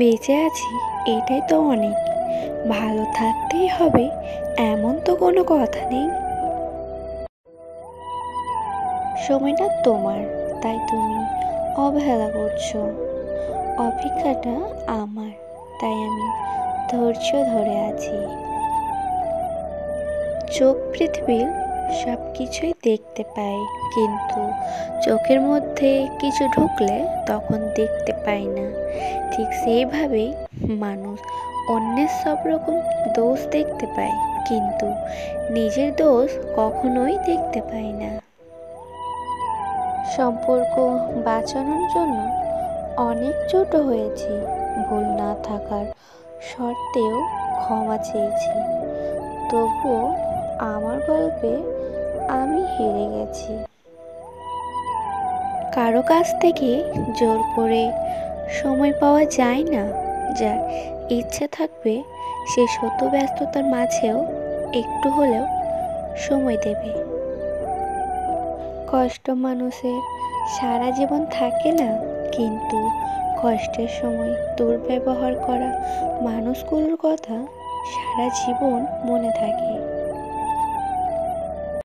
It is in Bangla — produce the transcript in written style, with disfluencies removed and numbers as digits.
বেঁচে আছি এটাই তো অনেক। ভালো থাকতেই হবে এমন তো কোনো কথা নেই। সময়টা তোমার, তাই তুমি অবহেলা করছো। অপেক্ষাটা আমার, তাই আমি ধৈর্য ধরে আছি। চোখ পৃথিবীর সব কিছুই দেখতে পায়, কিন্তু চোখের মধ্যে কিছু ঢুকলে তখন দেখতে পায় না। ঠিক সেইভাবেই মানুষ অন্যের সব রকম দোষ দেখতে পায়, কিন্তু নিজের দোষ কখনোই দেখতে পায় না। সম্পর্ক বাঁচানোর জন্য অনেক ছোট হয়েছি, ভুল না থাকার শর্তেও ক্ষমা চেয়েছি, তবুও আমার গল্পে আমি হেরে গেছি। কারো কাছ থেকে জোর করে সময় পাওয়া যায় না। যার ইচ্ছে থাকবে সে শত ব্যস্ততার মাঝেও একটু হলেও সময় দেবে। কষ্ট মানুষের সারা জীবন থাকে না, কিন্তু কষ্টের সময় দুর্ব্যবহার করা মানুষগুলোর কথা সারা জীবন মনে থাকে।